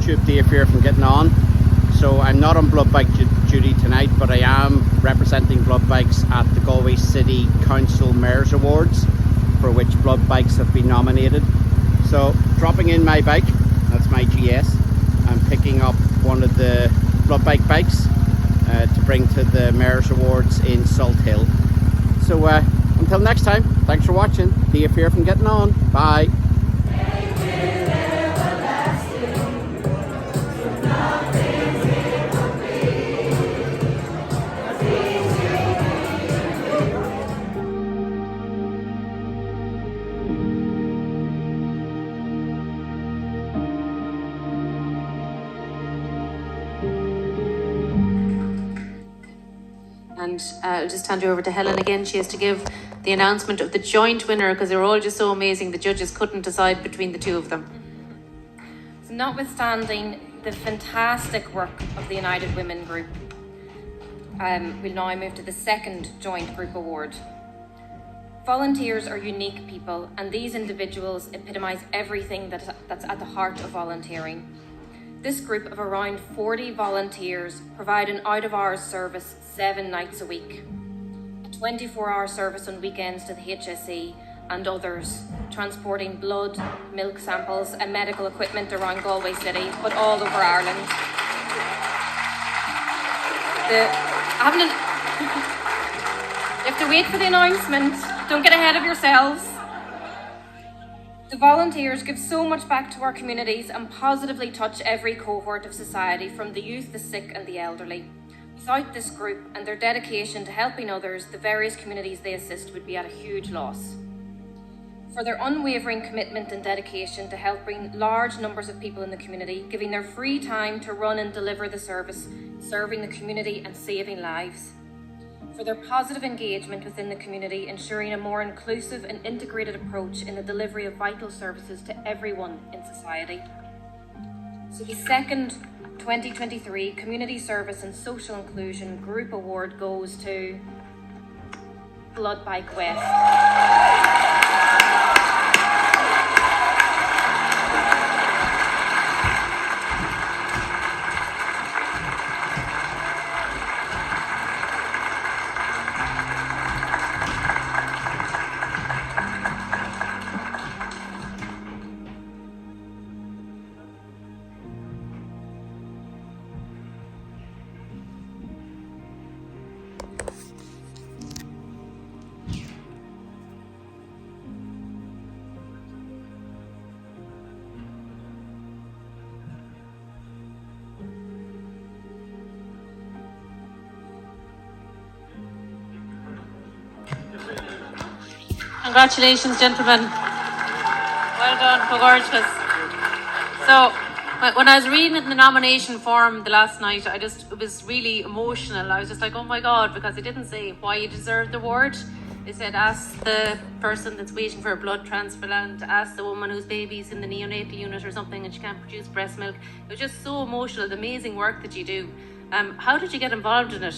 YouTube do you fear from getting on? So I'm not on blood bike duty tonight, but I am representing blood bikes at the Galway City Council Mayors Awards, for which blood bikes have been nominated. So dropping in my bike, that's my GS. I'm picking up one of the blood bike bikes to bring to the Mayors Awards in Salt Hill. So until next time, thanks for watching. Do you fear from getting on? Bye. And I'll just hand you over to Helen again. She has to give the announcement of the joint winner, because they were all just so amazing. The judges couldn't decide between the two of them. So notwithstanding the fantastic work of the United Women Group, we'll now move to the second joint group award. Volunteers are unique people, and these individuals epitomise everything that's at the heart of volunteering. This group of around 40 volunteers provide an out-of-hours service 7 nights a week, a 24-hour service on weekends to the HSE and others, transporting blood, milk samples and medical equipment around Galway City, but all over Ireland. You have to wait for the announcement. Don't get ahead of yourselves. The volunteers give so much back to our communities and positively touch every cohort of society, from the youth, the sick and the elderly. Without this group and their dedication to helping others, the various communities they assist would be at a huge loss. For their unwavering commitment and dedication to help bring large numbers of people in the community, giving their free time to run and deliver the service, serving the community and saving lives. For their positive engagement within the community, ensuring a more inclusive and integrated approach in the delivery of vital services to everyone in society. So the second 2023 Community Service and Social Inclusion Group Award goes to Blood Bike West. Congratulations, gentlemen. Well done, gorgeous. So, when I was reading the nomination form the last night, it was really emotional. I was just like, oh my God, because it didn't say why you deserved the award. It said, ask the person that's waiting for a blood transplant, ask the woman whose baby's in the neonatal unit or something and she can't produce breast milk. It was just so emotional, the amazing work that you do. How did you get involved in it?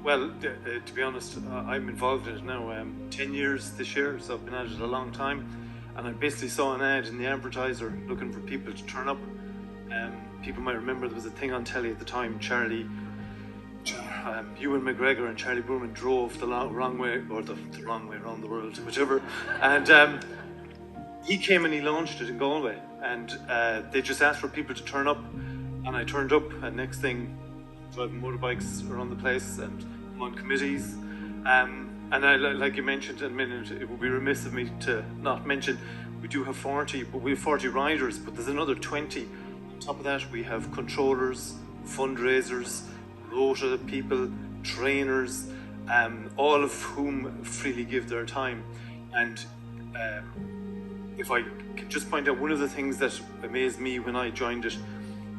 Well, to be honest, I'm involved in it now 10 years this year, so I've been at it a long time. And I basically saw an ad in the advertiser looking for people to turn up. People might remember there was a thing on telly at the time, Ewan McGregor and Charlie Boorman drove the wrong way, or the wrong way around the world, whichever. And he came and he launched it in Galway. And they just asked for people to turn up. And I turned up, and next thing, driving motorbikes around the place and I'm on committees. And I, like you mentioned in a minute, it would be remiss of me to not mention, we do have 40, but we have 40 riders, but there's another 20. On top of that, we have controllers, fundraisers, rota people, trainers, all of whom freely give their time. And if I can just point out one of the things that amazed me when I joined it,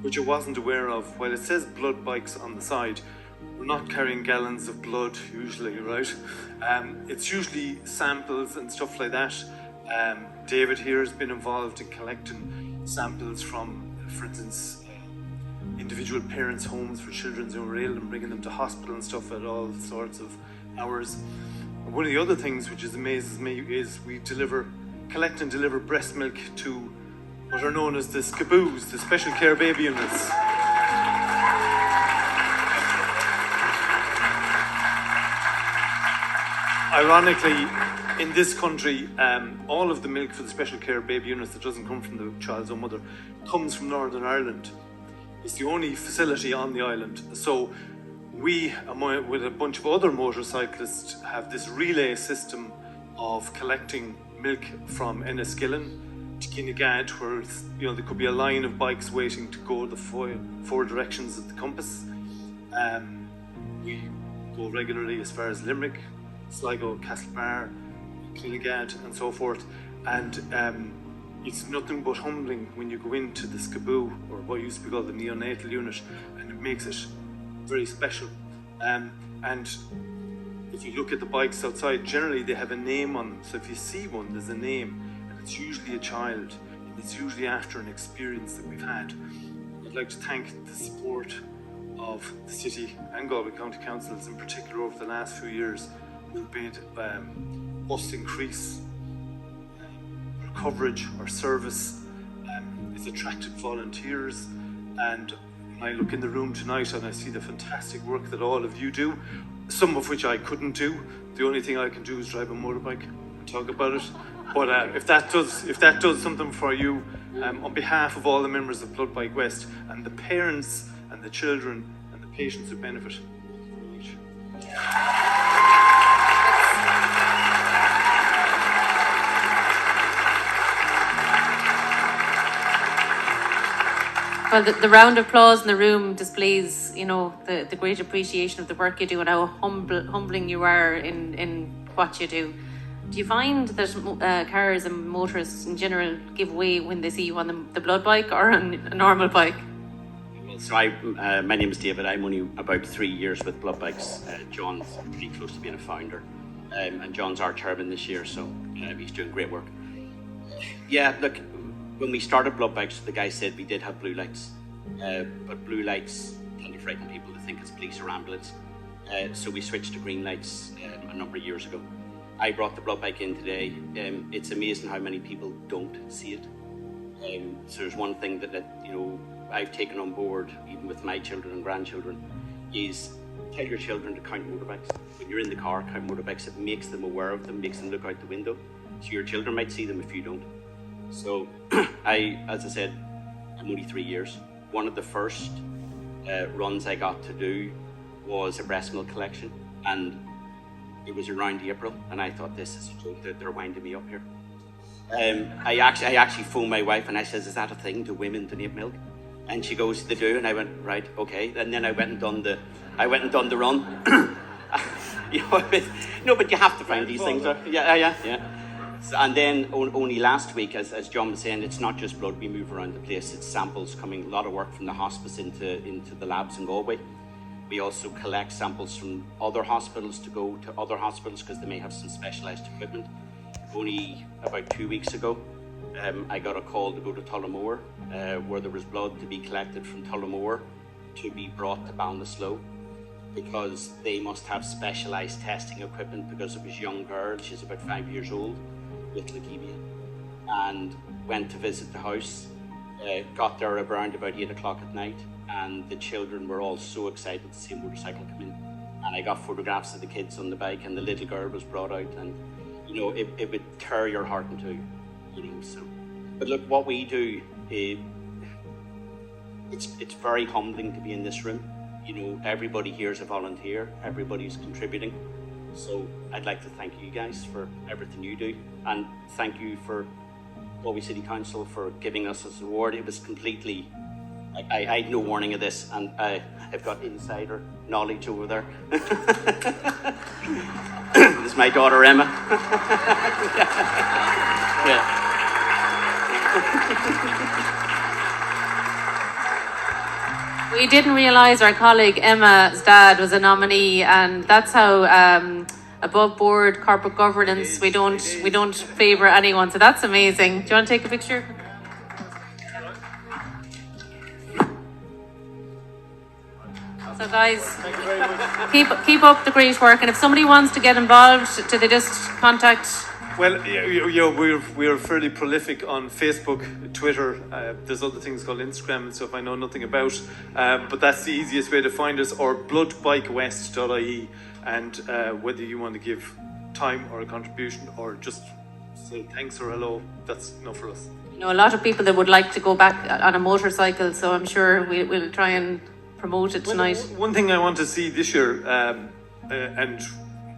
which I wasn't aware of, while it says blood bikes on the side, we're not carrying gallons of blood usually, right? It's usually samples and stuff like that. David here has been involved in collecting samples from, for instance, individual parents' homes for children who are ill and bringing them to hospital and stuff at all sorts of hours. And one of the other things which amazes me is we collect and deliver breast milk to what are known as the SCBUs, the Special Care Baby Units. Ironically, in this country, all of the milk for the Special Care Baby Units that doesn't come from the child's own mother comes from Northern Ireland. It's the only facility on the island. So we, with a bunch of other motorcyclists, have this relay system of collecting milk from Enniskillen to Kinnegad, where there could be a line of bikes waiting to go the four directions of the compass. We go regularly as far as Limerick, Sligo, Castlebar, Kinnegad, and so forth. And it's nothing but humbling when you go into the SCBU, or what used to be called the neonatal unit, and it makes it very special. And if you look at the bikes outside, generally they have a name on them. So if you see one, there's a name, and it's usually a child, and it's usually after an experience that we've had. I'd like to thank the support of the City and Galway County Councils in particular over the last few years, who've made us increase our coverage, our service. It's attracted volunteers, and when I look in the room tonight and I see the fantastic work that all of you do, some of which I couldn't do. The only thing I can do is drive a motorbike and talk about it. But if that does something for you, on behalf of all the members of Blood Bike West and the parents and the children and the patients who benefit, thank you very much. Well, the round of applause in the room displays, the great appreciation of the work you do and how humbling you are in what you do. Do you find that cars and motorists in general give way when they see you on the blood bike or on a normal bike? Well, so my name is David. I'm only about 3 years with Blood Bikes. John's pretty close to being a founder, and John's our chairman this year, so he's doing great work. Yeah, look. When we started Blood Bikes, the guy said we did have blue lights, but blue lights tend to frighten people to think it's police or ambulance. So we switched to green lights a number of years ago. I brought the Blood Bike in today. It's amazing how many people don't see it. So there's one thing that I've taken on board, even with my children and grandchildren, is tell your children to count motorbikes. When you're in the car, count motorbikes. It makes them aware of them, makes them look out the window. So your children might see them if you don't. So as I said, I'm only 3 years. One of the first runs I got to do was a breast milk collection, and it was around April, and I thought, this is a joke, they're winding me up here. I actually phoned my wife and I says, is that a thing? Do women donate milk? And she goes, they do. And I went, right, okay. And then I went and done the run. No, but you have to find these things. Yeah. And then only last week, as John was saying, it's not just blood we move around the place, it's samples coming, a lot of work from the hospice into the labs in Galway. We also collect samples from other hospitals to go to other hospitals because they may have some specialised equipment. Only about 2 weeks ago, I got a call to go to Tullamore, where there was blood to be collected from Tullamore to be brought to Ballinasloe, because they must have specialised testing equipment, because it was a young girl, she's about 5 years old, with leukemia, and went to visit the house, got there around about 8 o'clock at night, and the children were all so excited to see a motorcycle come in. And I got photographs of the kids on the bike, and the little girl was brought out, and it would tear your heart in two, so. But look, what we do, it's very humbling to be in this room. Everybody here is a volunteer, everybody's contributing. So I'd like to thank you guys for everything you do, and thank you for Galway City Council for giving us this award. It was completely, I had no warning of this, and I've got insider knowledge over there. This is my daughter Emma. Yeah. We didn't realise our colleague Emma's dad was a nominee, and that's how above board corporate governance we don't favour anyone. So that's amazing. Do you want to take a picture? So guys, keep up the great work, and if somebody wants to get involved, do they just contact Well, we're fairly prolific on Facebook, Twitter. There's other things called Instagram and stuff I know nothing about, but that's the easiest way to find us, or bloodbikewest.ie. And whether you want to give time or a contribution or just say thanks or hello, that's enough for us. You know, a lot of people that would like to go back on a motorcycle, so I'm sure we'll try and promote it tonight. One thing I want to see this year, and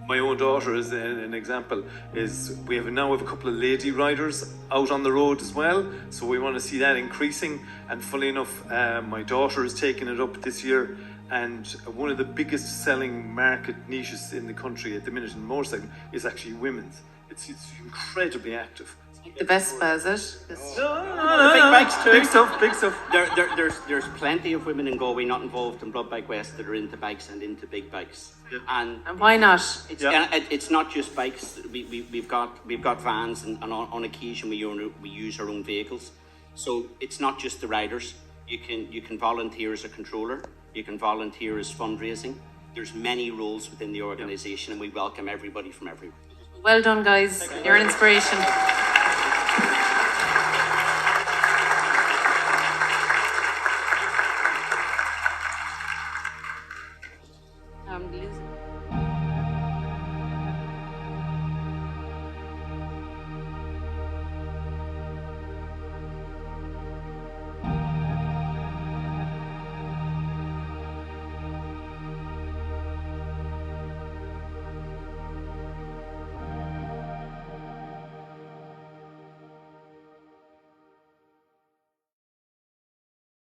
my own daughter is an example, is we now have a couple of lady riders out on the road as well, so we want to see that increasing. And fully enough, my daughter is taking it up this year, and one of the biggest selling market niches in the country at the minute in motorcycling is actually women's. It's incredibly active. The Vespa, is it? The big bikes too. Big stuff. There's plenty of women in Galway not involved in Blood Bike West that are into bikes and into big bikes. Yeah. And why not? It's not just bikes. We've got vans, and on occasion we use our own vehicles. So it's not just the riders. You can volunteer as a controller. You can volunteer as fundraising. There's many roles within the organisation, and we welcome everybody from everywhere. Well done, guys. You're an inspiration. I'm losing.